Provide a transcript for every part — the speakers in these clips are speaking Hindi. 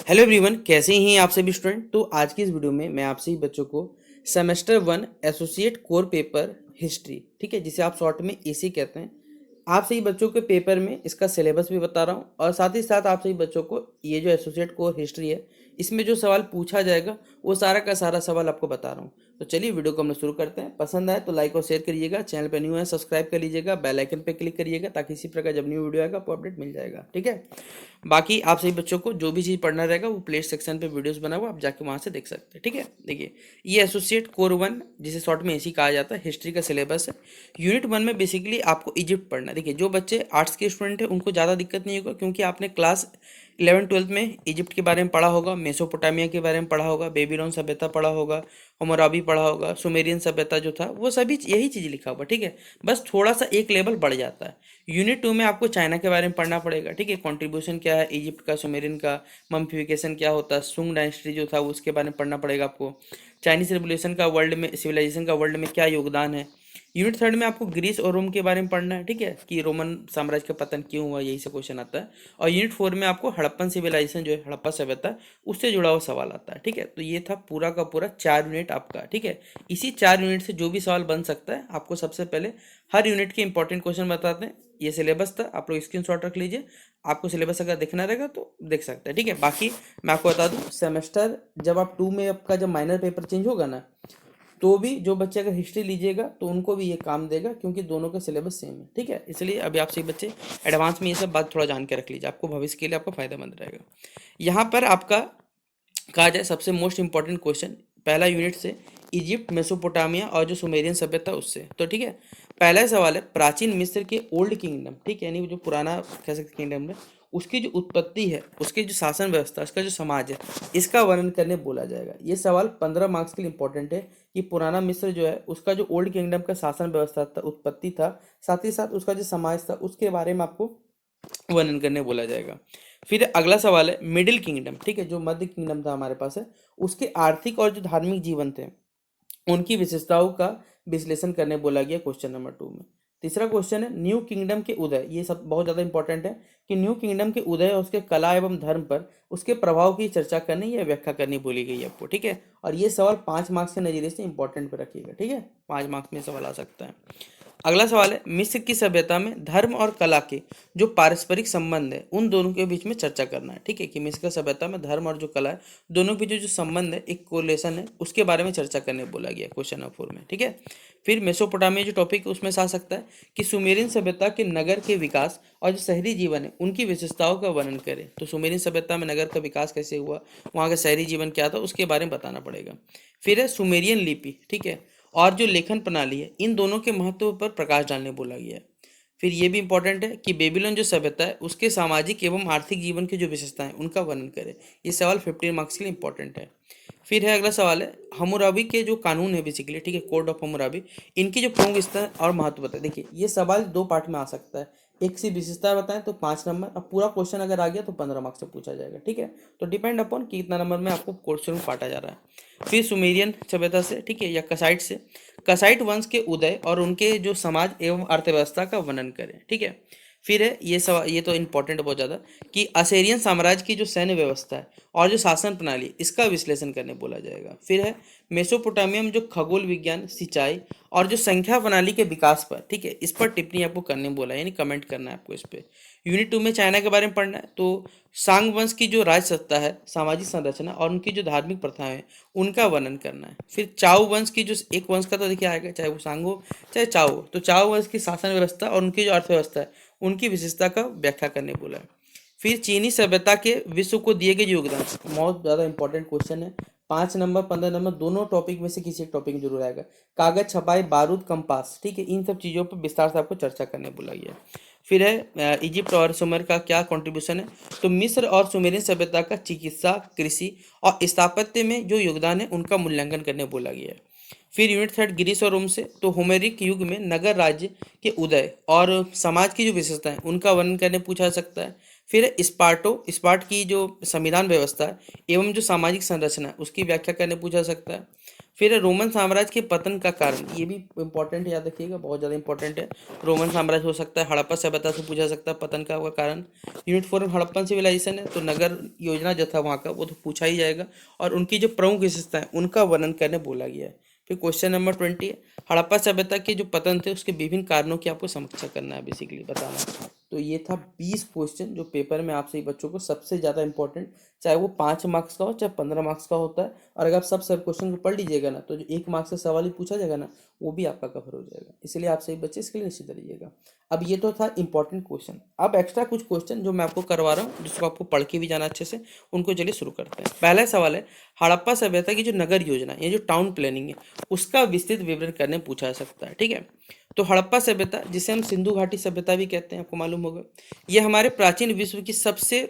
हेलो एवरीवन, कैसे हैं आप सभी स्टूडेंट। तो आज की इस वीडियो में मैं आपसे ही बच्चों को semester 1 associate core paper history, ठीक है, जिसे आप शॉर्ट में एसी कहते हैं, आप सही बच्चों के पेपर में इसका सिलेबस भी बता रहा हूँ और साथ ही साथ आप सही बच्चों को ये जो एसोसिएट कोर हिस्ट्री है इसमें जो सवाल पूछा जाएगा वो सारा का सारा सवाल आपको बता रहा हूँ। तो चलिए वीडियो को हम लोग शुरू करते हैं। पसंद आए तो लाइक और शेयर करिएगा, चैनल पर न्यू है सब्सक्राइब कर लीजिएगा, बेल आइकन पे क्लिक करिएगा ताकि इसी प्रकार जब न्यू वीडियो आएगा आपको अपडेट मिल जाएगा, ठीक है। बाकी आप सभी बच्चों को जो भी चीज़ पढ़ना रहेगा वो प्ले सेक्शन पे वीडियोस बना हुआ, आप जाके वहाँ से देख सकते हैं, ठीक है। देखिए, ये एसोसिएट कोर 1 जिसे शॉर्ट में एसी कहा जाता है, हिस्ट्री का सिलेबस है। यूनिट 1 में बेसिकली आपको इजिप्ट पढ़ना है। देखिए, जो बच्चे आर्ट्स के स्टूडेंट हैं उनको ज़्यादा दिक्कत नहीं होगा क्योंकि आपने क्लास 11-12 में इजिप्ट के बारे में पढ़ा होगा, मेसोपोटामिया के बारे में पढ़ा होगा, बेबीलोन सभ्यता पढ़ा होगा, हम्मुराबी पढ़ा होगा, सुमेरियन सभ्यता जो था वो सभी यही चीज़ लिखा हुआ, ठीक है। बस थोड़ा सा एक लेवल बढ़ जाता है। यूनिट 2 में आपको चाइना के बारे में पढ़ना पड़ेगा, ठीक है। कॉन्ट्रीब्यूशन क्या है इजिप्ट का, सुमेरियन का, मम्फिफिकेशन क्या होता है, सुंग डायनेस्टी जो था उसके बारे में पढ़ना पड़ेगा आपको। चाइनीज रेवोल्यूशन का वर्ल्ड में, सिविलाइजेशन का वर्ल्ड में क्या योगदान है। यूनिट 3 में आपको ग्रीस और रोम के बारे में पढ़ना है, ठीक है, कि रोमन साम्राज्य का पतन क्यों हुआ, यही से क्वेश्चन आता है। और यूनिट 4 में आपको हड़प्पन सिविलाइजेशन जो है, हड़प्पा सभ्यता, उससे जुड़ा हुआ सवाल आता है, ठीक है। तो ये था पूरा का पूरा 4 यूनिट आपका, ठीक है। इसी 4 यूनिट से जो भी सवाल बन सकता है आपको सबसे पहले हर यूनिट के इंपॉर्टेंट क्वेश्चन बताते हैं। ये सिलेबस था, आप लोग स्क्रीनशॉट रख लीजिए। आपको सिलेबस अगर देखना रहेगा तो देख सकते हैं, ठीक है। बाकी मैं आपको बता दूं, सेमेस्टर जब आप 2 में आपका जब माइनर पेपर चेंज होगा ना, तो भी जो बच्चे अगर हिस्ट्री लीजिएगा तो उनको भी ये काम देगा क्योंकि दोनों का सिलेबस सेम है, ठीक है। इसलिए अभी आप सही बच्चे एडवांस में ये सब बात थोड़ा जान के रख लीजिए, आपको भविष्य के लिए आपको फायदेमंद रहेगा। यहाँ पर आपका कहा जाए सबसे मोस्ट इंपॉर्टेंट क्वेश्चन पहला यूनिट से इजिप्ट, मेसोपोटामिया और जो सुमेरियन सभ्यता उससे, तो ठीक है। पहला सवाल है प्राचीन मिस्र के ओल्ड किंगडम, ठीक है, यानी जो पुराना कह सकते किंगडम है, उसकी जो उत्पत्ति है, उसकी जो शासन व्यवस्था, उसका जो समाज है, इसका वर्णन करने बोला जाएगा। ये सवाल 15 मार्क्स के लिए इंपॉर्टेंट है कि पुराना मिस्र जो है उसका जो ओल्ड किंगडम का शासन व्यवस्था था, उत्पत्ति था, साथ ही साथ उसका जो समाज था उसके बारे में आपको वर्णन करने बोला जाएगा। फिर अगला सवाल है मिडिल किंगडम, ठीक है, जो मध्य किंगडम था हमारे पास है, उसके आर्थिक और जो धार्मिक जीवन थे उनकी विशेषताओं का विश्लेषण करने बोला गया क्वेश्चन नंबर 2 में। तीसरा क्वेश्चन है न्यू किंगडम के उदय, ये सब बहुत ज़्यादा इंपॉर्टेंट है कि न्यू किंगडम के उदय और उसके कला एवं धर्म पर उसके प्रभाव की चर्चा करनी या व्याख्या करनी बोली गई है आपको, ठीक है। और ये सवाल 5 मार्क्स के नजरिए से इंपॉर्टेंट पे रखिएगा, ठीक है, 5 मार्क्स में सवाल आ सकता है। अगला सवाल है मिस्र की सभ्यता में धर्म और कला के जो पारस्परिक संबंध है उन दोनों के बीच में चर्चा करना है, ठीक है, कि मिस्र की सभ्यता में धर्म और जो कला है दोनों के बीच जो संबंध है, एक कोरिलेशन है, उसके बारे में चर्चा करने बोला गया क्वेश्चन नंबर 4 में, ठीक है। फिर मेसोपोटामिया जो टॉपिक है उसमें से आ सकता है कि सुमेरियन सभ्यता के नगर के विकास और जो शहरी जीवन है उनकी विशेषताओं का वर्णन करें। तो सुमेरियन सभ्यता में नगर का विकास कैसे हुआ, वहाँ का शहरी जीवन क्या था, उसके बारे में बताना पड़ेगा। फिर है सुमेरियन लिपि, ठीक है, और जो लेखन प्रणाली है इन दोनों के महत्व पर प्रकाश डालने बोला गया है। फिर ये भी इंपॉर्टेंट है कि बेबीलोन जो सभ्यता है उसके सामाजिक एवं आर्थिक जीवन की जो विशेषताएं उनका वर्णन करें। ये सवाल 15 मार्क्स के लिए इंपॉर्टेंट है। फिर है अगला सवाल है हम्मुराबी के जो कानून है बेसिकली, ठीक है, कोड ऑफ हम्मुराबी, इनकी जो प्रमुख विशेषता और महत्व बताए। देखिए, ये सवाल 2 पार्ट में आ सकता है, एक सी विशेषता बताएं तो 5 नंबर, अब पूरा क्वेश्चन अगर आ गया तो 15 मार्क्स से पूछा जाएगा, ठीक है। तो डिपेंड अपॉन कि कितना नंबर में आपको क्वेश्चन काटा जा रहा है। फिर सुमेरियन सभ्यता से, ठीक है, या कसाइट से, कसाइट वंश के उदय और उनके जो समाज एवं अर्थव्यवस्था का वर्णन करें, ठीक है। फिर है ये सवाल, ये तो इंपॉर्टेंट बहुत ज़्यादा, कि असेरियन साम्राज्य की जो सैन्य व्यवस्था है और जो शासन प्रणाली इसका विश्लेषण करने बोला जाएगा। फिर है मेसोपोटामिया में जो खगोल विज्ञान, सिंचाई और जो संख्या प्रणाली के विकास पर, ठीक है, इस पर टिप्पणी आपको करने बोला है, यानी कमेंट करना है आपको इस पे। यूनिट 2 में चाइना के बारे में पढ़ना है, तो सांग वंश की जो राज सत्ता है, सामाजिक संरचना और उनकी जो धार्मिक प्रथाएं हैं उनका वर्णन करना है। फिर चाओ वंश की जो एक वंश का तो देखिए आएगा, चाहे वो सांग हो चाहे चाओ हो, तो चाओ वंश की शासन व्यवस्था और उनकी जो अर्थव्यवस्था है उनकी विशेषता का व्याख्या करने बोला है। फिर चीनी सभ्यता के विश्व को दिए गए योगदान, बहुत ज़्यादा इंपॉर्टेंट क्वेश्चन है, 5 नंबर 15 नंबर दोनों टॉपिक में से किसी एक टॉपिक में जरूर आएगा। कागज, छपाई, बारूद, कंपास, ठीक है, इन सब चीज़ों पर विस्तार से आपको चर्चा करने बोला गया है। फिर है इजिप्ट और सुमेर का क्या कंट्रीब्यूशन है, तो मिस्र और सुमेरियन सभ्यता का चिकित्सा, कृषि और स्थापत्य में जो योगदान है उनका मूल्यांकन करने बोला गया है। फिर यूनिट 3 ग्रीस और रोम से, तो होमेरिक युग में नगर राज्य के उदय और समाज की जो विशेषता है उनका वर्णन करने पूछा जा सकता है। फिर स्पार्ट की जो संविधान व्यवस्था है एवं जो सामाजिक संरचना है उसकी व्याख्या करने पूछा सकता है। फिर रोमन साम्राज्य के पतन का कारण, ये भी इंपॉर्टेंट है, याद रखिएगा, बहुत ज़्यादा इंपॉर्टेंट है। रोमन साम्राज्य हो सकता है, हड़प्पा सभ्यता से पूछा सकता है पतन का हुआ कारण। यूनिट 4 में हड़प्पन सिविलाइजेशन है तो नगर योजना जो था वहाँ का वो तो पूछा ही जाएगा, और उनकी जो प्रमुख विशेषता है उनका वर्णन करने बोला गया है। फिर क्वेश्चन नंबर 20 है, हड़प्पा सभ्यता के जो पतन थे उसके विभिन्न कारणों की आपको समीक्षा करना है, बेसिकली बताना है। तो ये था 20 क्वेश्चन जो पेपर में आपसे बच्चों को सबसे ज़्यादा इंपॉर्टेंट, चाहे वो 5 मार्क्स का हो चाहे 15 मार्क्स का होता है। और अगर आप सब क्वेश्चन को पढ़ लीजिएगा ना तो जो 1 मार्क्स का सवाल ही पूछा जाएगा ना वो भी आपका कवर हो जाएगा। इसलिए आप सही बच्चे इसके लिए निश्चित रहिएगा। अब ये तो था इंपॉर्टेंट क्वेश्चन। अब एक्स्ट्रा कुछ क्वेश्चन जो मैं आपको करवा रहा हूँ जिसको आपको पढ़ के भी जाना अच्छे से, उनको चलिए शुरू करते हैं। पहला सवाल है, हड़प्पा सभ्यता की जो नगर योजना, ये जो टाउन प्लानिंग है उसका विस्तृत विवरण करने पूछा जा सकता है। ठीक है, तो हड़प्पा सभ्यता, जिसे हम सिंधु घाटी सभ्यता भी कहते हैं, आपको मालूम होगा, यह हमारे प्राचीन विश्व की सबसे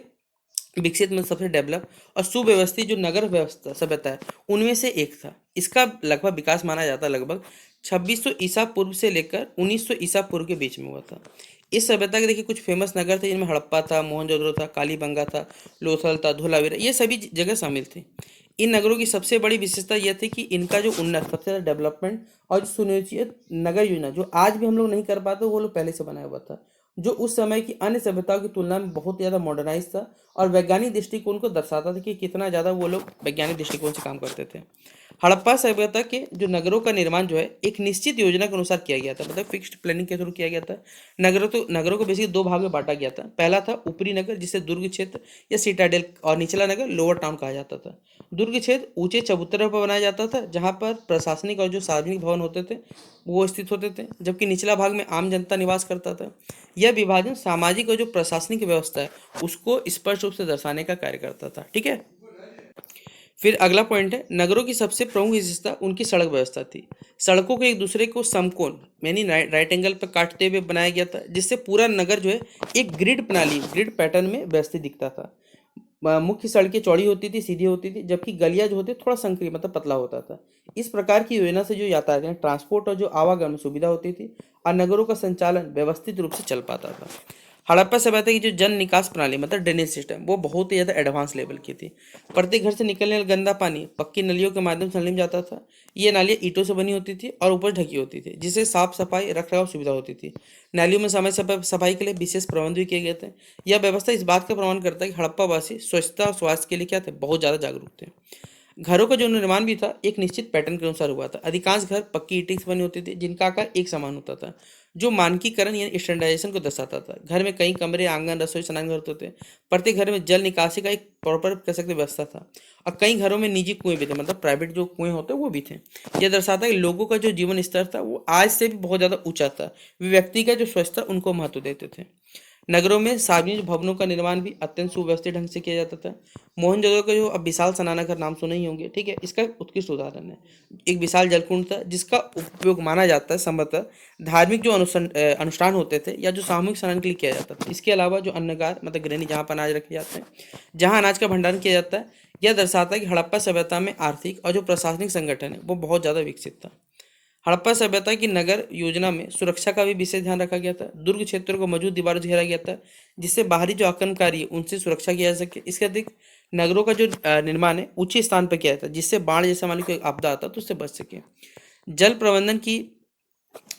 विकसित में सबसे डेवलप और सुव्यवस्थित जो नगर व्यवस्था सभ्यता है उनमें से एक था। इसका लगभग विकास माना जाता है लगभग 2600 ईसा पूर्व से लेकर 1900 ईसा पूर्व के बीच में हुआ था। इस सभ्यता के देखिए कुछ फेमस नगर थे जिनमें हड़प्पा था, मोहनजोदड़ो था, कालीबंगा था, लोथल था, धोलावीरा, ये सभी जगह शामिल थे। इन नगरों की सबसे बड़ी विशेषता यह थी कि इनका जो उन्नत सबसे ज़्यादा डेवलपमेंट और जो सुनिश्चित नगर योजना जो आज भी हम लोग नहीं कर पाते वो लोग पहले से बनाया हुआ था, जो उस समय की अन्य सभ्यताओं की तुलना में बहुत ज़्यादा मॉडर्नाइज था और वैज्ञानिक दृष्टिकोण को दर्शाता था कि कितना ज़्यादा वो लोग वैज्ञानिक दृष्टिकोण से काम करते थे। हड़प्पा सभ्यता के जो नगरों का निर्माण जो है एक निश्चित योजना के अनुसार किया गया था, मतलब फिक्स्ड प्लानिंग के थ्रू किया गया था। नगरों को बेसिकली दो भाग में बांटा गया था। पहला था ऊपरी नगर जिसे दुर्ग क्षेत्र या सिटाडेल, और निचला नगर लोअर टाउन कहा जाता था। दुर्ग क्षेत्र ऊंचे चबूतरे पर बनाया जाता था जहाँ पर प्रशासनिक और जो सार्वजनिक भवन होते थे वो स्थित होते थे, जबकि निचला भाग में आम जनता निवास करता था। यह विभाजन सामाजिक और जो प्रशासनिक व्यवस्था है उसको स्पष्ट रूप से दर्शाने का कार्य करता था। ठीक है, फिर अगला पॉइंट है, नगरों की सबसे प्रमुख विशेषता उनकी सड़क व्यवस्था थी। सड़कों को एक दूसरे को समकोण यानी राइट एंगल पर काटते हुए बनाया गया था, जिससे पूरा नगर जो है एक ग्रिड पैटर्न में व्यवस्थित दिखता था। मुख्य सड़कें चौड़ी होती थी, सीधी होती थी, जबकि गलियां जो होते थोड़ा संकीर्ण मतलब पतला होता था। इस प्रकार की योजना से जो यातायात यानी ट्रांसपोर्ट और जो आवागमन में सुविधा होती थी और नगरों का संचालन व्यवस्थित रूप से चल पाता था। हड़प्पा सभ्यता की जो जल निकास प्रणाली मतलब ड्रेनेज सिस्टम वो बहुत ही ज़्यादा एडवांस लेवल की थी। प्रत्येक घर से निकलने वाला गंदा पानी पक्की नलियों के माध्यम से नली में जाता था। ये नालियाँ ईंटों से बनी होती थी और ऊपर ढकी होती थी, जिससे साफ सफाई रख रखाव सुविधा होती थी। नालियों में समय समय सफाई के लिए विशेष प्रबंध भी किए गए थे। यह व्यवस्था इस बात का प्रमाण करता है कि हड़प्पा वासी स्वच्छता और स्वास्थ्य के लिए क्या थे, बहुत ज़्यादा जागरूक थे। घरों का जो निर्माण भी था एक निश्चित पैटर्न के अनुसार हुआ था। अधिकांश घर पक्की ईंटें से बने होते थे जिनका आकार एक समान होता था, जो मानकीकरण यानी स्टैंडर्डाइजेशन को दर्शाता था। घर में कई कमरे, आंगन, रसोई, स्नान घर होते थे। प्रत्येक घर में जल निकासी का एक प्रॉपर कह सकते व्यवस्था था, और कई घरों में निजी कुएं भी थे, मतलब प्राइवेट जो कुएं होते वो भी थे। यह दर्शाता है कि लोगों का जो जीवन स्तर था वो आज से भी बहुत ज़्यादा ऊंचा था। वे व्यक्ति का जो स्वच्छता उनको महत्व देते थे। नगरों में सार्वजनिक भवनों का निर्माण भी अत्यंत सुव्यवस्थित ढंग से किया जाता था। मोहनजोदड़ो का जो अब विशाल स्नानागार नाम सुने ही होंगे, ठीक है, इसका उत्कृष्ट उदाहरण है। एक विशाल जलकुंड था जिसका उपयोग माना जाता है संभवतः धार्मिक जो अनुष्ठान होते थे या जो सामूहिक स्नान के लिए किया जाता था। इसके अलावा जो अन्नगार मतलब ग्रहणी जहाँ पर अनाज रखे जाते हैं, जहाँ अनाज का भंडारण किया जाता है, यह दर्शाता है कि हड़प्पा सभ्यता में आर्थिक और जो प्रशासनिक संगठन है वो बहुत ज़्यादा विकसित था। हड़प्पा सभ्यता की नगर योजना में सुरक्षा का भी विशेष ध्यान रखा गया था। दुर्ग क्षेत्रों को मजबूत दीवारों से घेरा गया था जिससे बाहरी जो आक्रमणकारी है उनसे सुरक्षा किया जा सके। इसके अतिरिक्त नगरों का जो निर्माण है ऊंचे स्थान पर किया जाता है जिससे बाढ़ जैसा मान लो कोई आपदा आता तो उससे बच सके। जल प्रबंधन की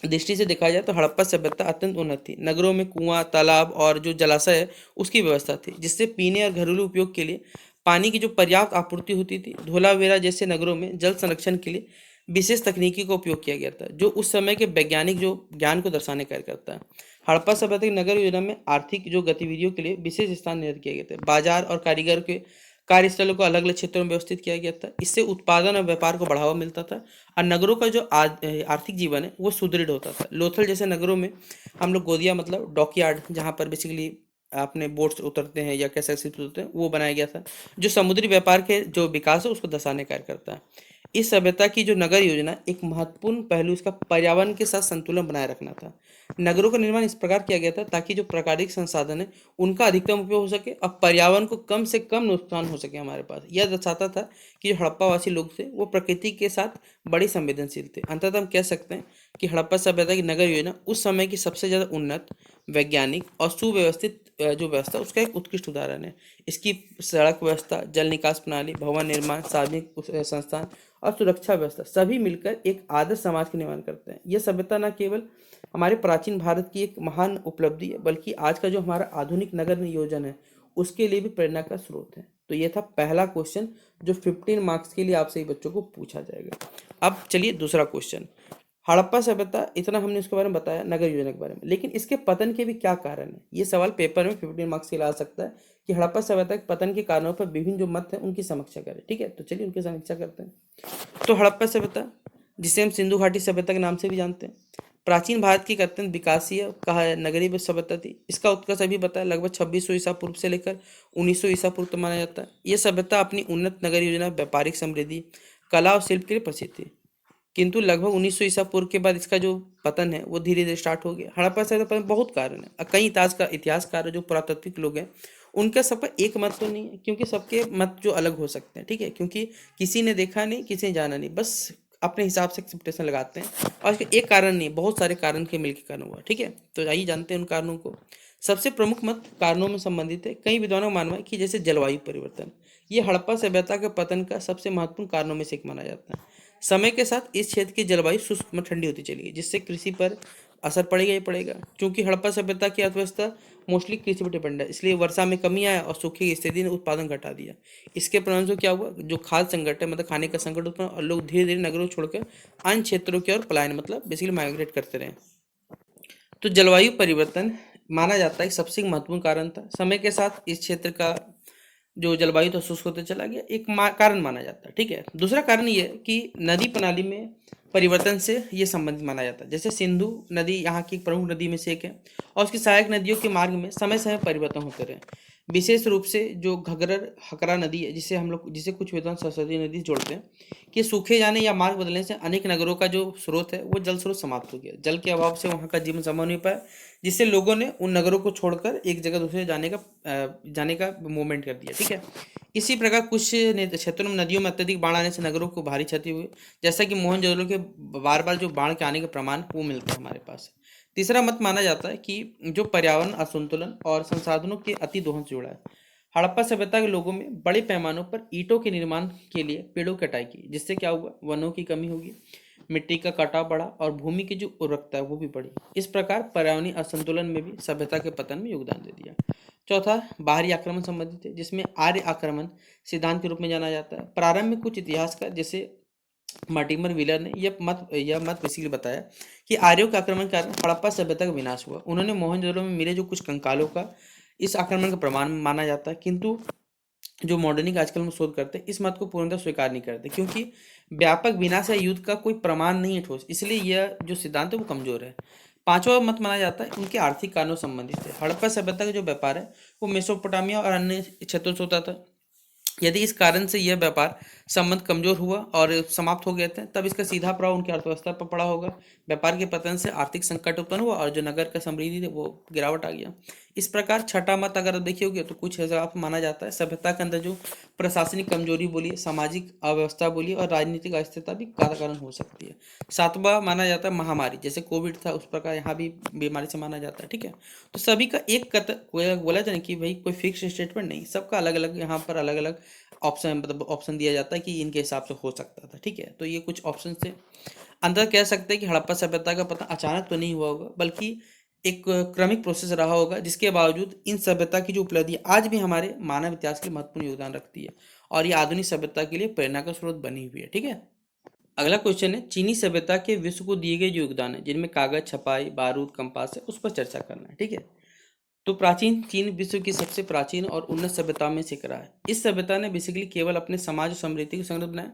दृष्टि से देखा जाए तो हड़प्पा सभ्यता अत्यंत उन्नत थी। नगरों में कुआं, तालाब और जो जलाशय है उसकी व्यवस्था थी जिससे पीने और घरेलू उपयोग के लिए पानी की जो पर्याप्त आपूर्ति होती थी। धोलावीरा जैसे नगरों में जल संरक्षण के लिए विशेष तकनीकी का उपयोग किया गया था जो उस समय के वैज्ञानिक जो ज्ञान को दर्शाने का कार्य करता है। हड़प्पा सभ्यता की नगर योजना में आर्थिक जो गतिविधियों के लिए विशेष स्थान निर्धारित किए गए थे। बाजार और कारीगर के कार्यस्थलों को अलग अलग क्षेत्रों में व्यवस्थित किया गया था। इससे उत्पादन और व्यापार को बढ़ावा मिलता था और नगरों का जो आर्थिक जीवन है वो सुदृढ़ होता था। लोथल जैसे नगरों में हम लोग गोदिया मतलब डॉकयार्ड, जहाँ पर बेसिकली अपने बोट्स उतरते हैं या कैसे शिप्स होते हैं, वो बनाया गया था जो समुद्री व्यापार के जो विकास है उसको दर्शाने का कार्य करता है। इस सभ्यता की जो नगर योजना एक महत्वपूर्ण पहलू इसका पर्यावरण के साथ संतुलन बनाए रखना था। नगरों का निर्माण इस प्रकार किया गया था ताकि जो प्राकृतिक संसाधन है उनका अधिकतम उपयोग हो सके और पर्यावरण को कम से कम नुकसान हो सके हमारे पास। यह दर्शाता था कि जो हड़प्पावासी लोग थे वो प्रकृति के साथ बड़ी संवेदनशील थे। अंततः हम कह सकते हैं कि हड़प्पा सभ्यता की नगर योजना उस समय की सबसे ज़्यादा उन्नत, वैज्ञानिक और सुव्यवस्थित जो व्यवस्था उसका एक उत्कृष्ट उदाहरण है। इसकी सड़क व्यवस्था, जल निकास प्रणाली, भवन निर्माण, सार्वजनिक संस्थान और सुरक्षा व्यवस्था सभी मिलकर एक आदर्श समाज का निर्माण करते हैं। यह सभ्यता न केवल हमारे प्राचीन भारत की एक महान उपलब्धि है, बल्कि आज का जो हमारा आधुनिक नगर नियोजन है उसके लिए भी प्रेरणा का स्रोत है। तो ये था पहला क्वेश्चन जो 15 मार्क्स के लिए आपसे ही बच्चों को पूछा जाएगा। अब चलिए दूसरा क्वेश्चन। हड़प्पा सभ्यता, इतना हमने उसके बारे में बताया, नगर योजना के बारे में, लेकिन इसके पतन के भी क्या कारण है? ये सवाल पेपर में 15 मार्क्स के लिए आ सकता है कि हड़प्पा सभ्यता के पतन के कारणों पर विभिन्न जो मत है उनकी समीक्षा करें। ठीक है, तो चलिए उनकी समीक्षा करते हैं। तो हड़प्पा सभ्यता, जिसे हम सिंधु घाटी सभ्यता के नाम से भी जानते हैं, प्राचीन भारत की एक अत्यंत विकासीय कहा है नगरीय सभ्यता थी। इसका उत्कर्ष अभी बताया लगभग 2600 ईसा पूर्व से लेकर 1900 ईसा पूर्व तक माना जाता है। यह सभ्यता अपनी उन्नत नगर योजना, व्यापारिक समृद्धि, कला और शिल्प के लिए प्रसिद्ध थी। किंतु लगभग 1900 ईसा पूर्व के बाद इसका जो पतन है वो धीरे धीरे स्टार्ट हो गया। हड़प्पा सभ्यता पतन बहुत कारण है। कई इतिहासकार जो पुरातात्विक लोग हैं उनका सब पर एक मत तो नहीं है, क्योंकि सबके मत जो अलग हो सकते हैं। ठीक है, क्योंकि किसी ने देखा नहीं, किसी ने जाना नहीं, बस अपने हिसाब से एक्सेप्टेशन लगाते हैं और इसका एक कारण नहीं, बहुत सारे कारण के मिलकर कारण हुआ। ठीक है, तो आइए जानते हैं उन कारणों को। सबसे प्रमुख मत कारणों में संबंधित है। कई विद्वानों का मानना है कि जैसे जलवायु परिवर्तन, ये हड़प्पा सभ्यता के पतन का सबसे महत्वपूर्ण कारणों में से एक माना जाता है। समय के साथ इस क्षेत्र की जलवायु शुष्क में ठंडी होती चली गई, जिससे कृषि पर असर पड़ेगा ही पड़ेगा। क्योंकि हड़प्पा सभ्यता की अर्थव्यवस्था मोस्टली कृषि पर डिपेंड है, इसलिए वर्षा में कमी आया और सूखे की स्थिति ने उत्पादन घटा दिया। इसके परिणामस्वरूप क्या हुआ, जो खाद्य संकट है, मतलब खाने का संकट उत्पन्न, और लोग धीरे धीरे नगरों को छोड़कर अन्य क्षेत्रों की ओर पलायन, मतलब बेसिकली माइग्रेट करते रहे। तो जलवायु परिवर्तन माना जाता है कि सबसे महत्वपूर्ण कारण था। समय के साथ इस क्षेत्र का जो जलवायु तो शुष्क होते चला गया, एक कारण माना जाता है। ठीक है, दूसरा कारण ये है कि नदी प्रणाली में परिवर्तन से ये संबंधित माना जाता है। जैसे सिंधु नदी यहाँ की प्रमुख नदी में से एक है और उसकी सहायक नदियों के मार्ग में समय समय परिवर्तन होते रहे। विशेष रूप से जो घग्गर हकरा नदी है, जिसे कुछ विद्वान सरस्वती नदी जोड़ते हैं, कि सूखे जाने या मार्ग बदलने से अनेक नगरों का जो स्रोत है वो जल स्रोत समाप्त हो गया। जल के अभाव से वहाँ का जीवन संभव नहीं पाया, जिससे लोगों ने उन नगरों को छोड़कर एक जगह दूसरे जाने का मूवमेंट कर दिया। ठीक है, इसी प्रकार कुछ क्षेत्रों में नदियों में अत्यधिक बाढ़ आने से नगरों को भारी क्षति हुई, जैसा कि मोहनजोदड़ो के बार बार जो बाढ़ के आने के प्रमाण वो मिलते हैं हमारे पास। तीसरा मत माना जाता है कि जो पर्यावरण असंतुलन और संसाधनों के अति दोहन से जुड़ा है। हड़प्पा सभ्यता के लोगों में बड़े पैमानों पर ईंटों के निर्माण के लिए पेड़ों की कटाई की, जिससे क्या हुआ, वनों की कमी होगी, मिट्टी का कटाव बढ़ा और भूमि की जो उर्वरकता है वो भी बढ़ी। इस प्रकार पर्यावरणीय असंतुलन में भी सभ्यता के पतन में योगदान दे दिया। चौथा, बाहरी आक्रमण संबंधित है, जिसमें आर्य आक्रमण सिद्धांत के रूप में जाना जाता है। प्रारंभ में कुछ इतिहासकार जैसे मार्टिमर व्हीलर ने यह मत बेसिकली बताया कि आर्यों के आक्रमण के कारण हड़प्पा सभ्यता का विनाश हुआ। उन्होंने मोहनजोदड़ो में मिले जो कुछ कंकालों का इस आक्रमण का प्रमाण माना जाता है, किंतु जो मॉडर्निक आजकल में शोध करते हैं इस मत को पूर्णतः स्वीकार नहीं करते, क्योंकि व्यापक विनाश या युद्ध का कोई प्रमाण नहीं है ठोस, इसलिए यह जो सिद्धांत है वो कमजोर है। पांचवा मत माना जाता है उनके आर्थिक कारणों से संबंधित है। हड़प्पा सभ्यता का जो व्यापार है वो मेसोपोटामिया और अन्य क्षेत्रों से होता था। यदि इस कारण से यह व्यापार संबंध कमजोर हुआ और समाप्त हो गए थे, तब इसका सीधा प्रभाव उनकी अर्थव्यवस्था पर पड़ा होगा। व्यापार के पतन से आर्थिक संकट उत्पन्न हुआ और जो नगर का समृद्धि थी वो गिरावट आ गया। इस प्रकार छठा मत अगर आप देखिए होगे तो कुछ हिसाब माना जाता है सभ्यता के अंदर जो प्रशासनिक कमजोरी बोलिए, सामाजिक अव्यवस्था बोलिए और राजनीतिक अस्थिरता भी कारण हो सकती है। सातवां माना जाता है महामारी, जैसे कोविड था उस प्रकार यहाँ भी बीमारी से माना जाता है। ठीक है, तो सभी का एक बोला जाए कि भाई कोई फिक्स स्टेटमेंट नहीं, सबका अलग अलग यहाँ पर अलग अलग ऑप्शन, मतलब ऑप्शन दिया जाता है कि इनके हिसाब से हो सकता था। ठीक है, तो ये कुछ ऑप्शन थे। अंदर कह सकते हैं कि हड़प्पा सभ्यता का पतन अचानक तो नहीं हुआ होगा, बल्कि एक क्रमिक प्रोसेस रहा होगा, जिसके बावजूद इन सभ्यता की जो उपलब्धि आज भी हमारे मानव इतिहास के लिए महत्वपूर्ण योगदान रखती है और ये आधुनिक सभ्यता के लिए प्रेरणा का स्रोत बनी हुई है। ठीक है, अगला क्वेश्चन है चीनी सभ्यता के विश्व को दिए गए जो योगदान है, जिनमें कागज, छपाई, बारूद, कंपास है, उस पर चर्चा करना है। ठीक है, तो प्राचीन चीन विश्व की सबसे प्राचीन और उन्नत सभ्यता में से एक रहा है। इस सभ्यता ने बेसिकली केवल अपने समाज और समृद्धि को समृद्ध बनाया,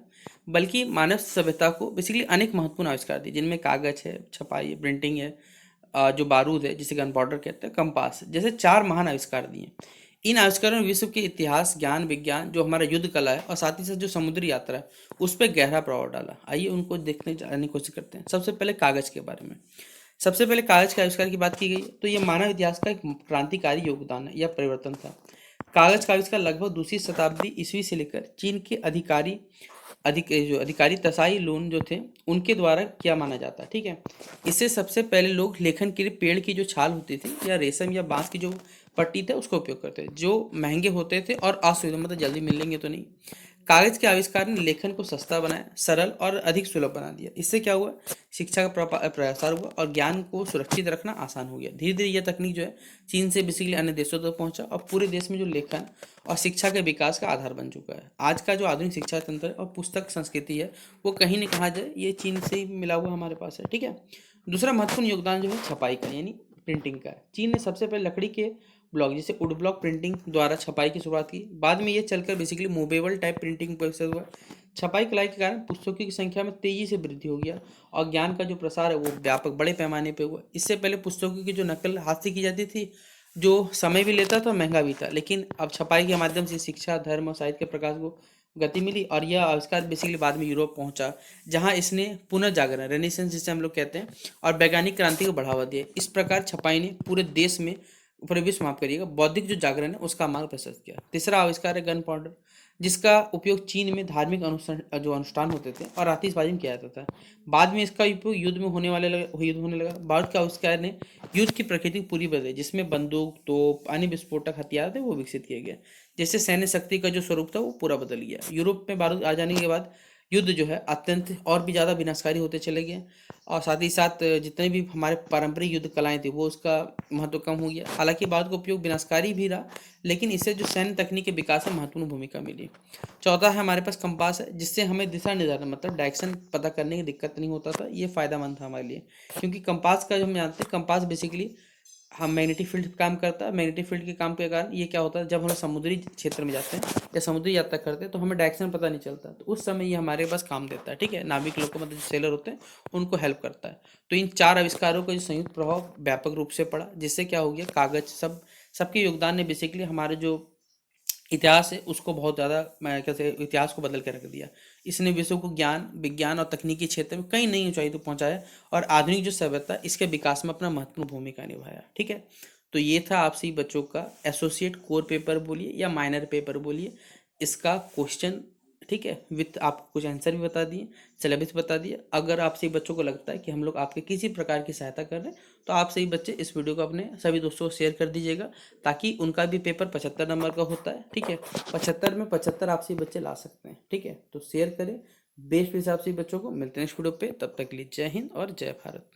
बल्कि मानव सभ्यता को बेसिकली अनेक महत्वपूर्ण आविष्कार दिए, जिनमें कागज है, छपाई है, प्रिंटिंग है, जो बारूद है जिसे गन पाउडर कहते हैं, कंपास, जैसे 4 महान आविष्कार दिए। इन आविष्कारों ने विश्व के इतिहास, ज्ञान, विज्ञान, जो हमारा युद्ध कला है और साथ ही साथ जो समुद्री यात्रा है उस पर गहरा प्रभाव डाला। आइए उनको देखने जानने की कोशिश करते हैं। सबसे पहले कागज के बारे में। सबसे पहले कागज के आविष्कार की बात की गई तो ये मानव इतिहास का एक क्रांतिकारी योगदान है या परिवर्तन था। कागज का आविष्कार लगभग दूसरी शताब्दी ईस्वी से लेकर चीन के अधिकारी जो अधिकारी तसाई लोन जो थे उनके द्वारा किया माना जाता है। ठीक है, इससे सबसे पहले लोग लेखन के लिए पेड़ की जो छाल होती थी या रेशम या बांस की जो पट्टी था उसका उपयोग करते थे, जो महंगे होते थे और असुविधा, मतलब जल्दी मिलेंगे तो नहीं। कागज के आविष्कार ने लेखन को सस्ता बनाया, सरल और अधिक सुलभ बना दिया। इससे क्या हुआ, शिक्षा का प्रसार हुआ और ज्ञान को सुरक्षित रखना आसान हो गया। धीरे धीरे यह तकनीक जो है चीन से बेसिकली अन्य देशों तक पहुंचा और पूरे देश में जो लेखन और शिक्षा के विकास का आधार बन चुका है। आज का जो आधुनिक शिक्षा तंत्र और पुस्तक संस्कृति है वो कहीं न कहा जाए ये चीन से ही मिला हुआ हमारे पास है। ठीक है, दूसरा महत्वपूर्ण योगदान जो है छपाई का यानी प्रिंटिंग का है। चीन ने सबसे पहले लकड़ी के ब्लॉक जैसे वुड ब्लॉक प्रिंटिंग द्वारा छपाई की शुरुआत की। बाद में ये चलकर बेसिकली मूवेबल टाइप प्रिंटिंग पर हुआ। छपाई कलाई के कारण पुस्तकों की संख्या में तेजी से वृद्धि हो गया और ज्ञान का जो प्रसार है वो व्यापक बड़े पैमाने पे हुआ। इससे पहले पुस्तकों की जो नकल हाथ से की जाती थी, जो समय भी लेता था, महंगा भी था, लेकिन अब छपाई के माध्यम से शिक्षा, धर्म और साहित्य के प्रकाश को गति मिली और यह आविष्कार बेसिकली बाद में यूरोप पहुंचा, जहां इसने पुनर्जागरण रेनेसेंस जिसे हम लोग कहते हैं और वैज्ञानिक क्रांति को बढ़ावा दिया। इस प्रकार छपाई ने पूरे देश में, पूरे विश्व माफ करिएगा, बौद्धिक जो जागरण है उसका मार्ग प्रशस्त किया। तीसरा आविष्कार है गन पाउडर, जिसका उपयोग चीन में धार्मिक अनुष्ठान होते थे और आतिशबाजी में किया जाता था। बाद में इसका उपयोग युद्ध होने लगा। भारत के आविष्कार ने युद्ध की प्रकृति पूरी बदली, जिसमें बंदूक, तोप, अन्य विस्फोटक हथियार थे वो विकसित किए गए, जिससे सैन्य शक्ति का जो स्वरूप था वो पूरा बदल गया। यूरोप में भारत आ जाने के बाद युद्ध जो है अत्यंत और भी ज़्यादा विनाशकारी होते चले गए और साथ ही साथ जितने भी हमारे पारंपरिक युद्ध कलाएं थी वो उसका महत्व कम हो गया। हालांकि भारत का उपयोग विनाशकारी भी रहा, लेकिन इससे जो सैन्य तकनीक के विकास में महत्वपूर्ण भूमिका मिली। चौथा है हमारे पास कंपास है, जिससे हमें दिशा निर्धारण मतलब डायरेक्शन पता करने की दिक्कत नहीं होता था। ये फायदेमंद था हमारे लिए, क्योंकि कंपास का जो हम जानते हैं, कंपास बेसिकली हम मैग्नेटिक फील्ड काम करता है। मैग्नेटिक फील्ड के काम के कारण ये क्या होता है, जब हम लोग समुद्री क्षेत्र में जाते हैं या समुद्री यात्रा करते हैं तो हमें डायरेक्शन पता नहीं चलता, तो उस समय ये हमारे पास काम देता है। ठीक है, नाविक लोग को, मतलब जो सेलर होते हैं उनको हेल्प करता है। तो इन चार आविष्कारों का जो संयुक्त प्रभाव व्यापक रूप से पड़ा, जिससे क्या हो गया, कागज सबके योगदान ने बेसिकली हमारे जो इतिहास है उसको बहुत ज़्यादा, मैं कैसे, इतिहास को बदल के रख दिया। इसने विश्व को ज्ञान, विज्ञान और तकनीकी क्षेत्र में कई नई ऊंचाई तक पहुंचाया और आधुनिक जो सभ्यता इसके विकास में अपना महत्वपूर्ण भूमिका निभाया। ठीक है, तो ये था आपसे बच्चों का एसोसिएट कोर पेपर बोलिए या माइनर पेपर बोलिए, इसका क्वेश्चन। ठीक है, विथ आपको कुछ आंसर भी बता दिए, सिलेबस बता दिए। अगर आपसे बच्चों को लगता है कि हम लोग आपके किसी प्रकार की सहायता कर रहे हैं तो आप सही बच्चे इस वीडियो को अपने सभी दोस्तों को शेयर कर दीजिएगा, ताकि उनका भी पेपर 75 नंबर का होता है। ठीक है, 75 में 75 आपसे बच्चे ला सकते हैं। ठीक है, तो शेयर करें। बेस्ट हिसाब से बच्चों को मिलते हैं नेक्स्ट वीडियो पे, तब तक के लिए जय हिंद और जय भारत।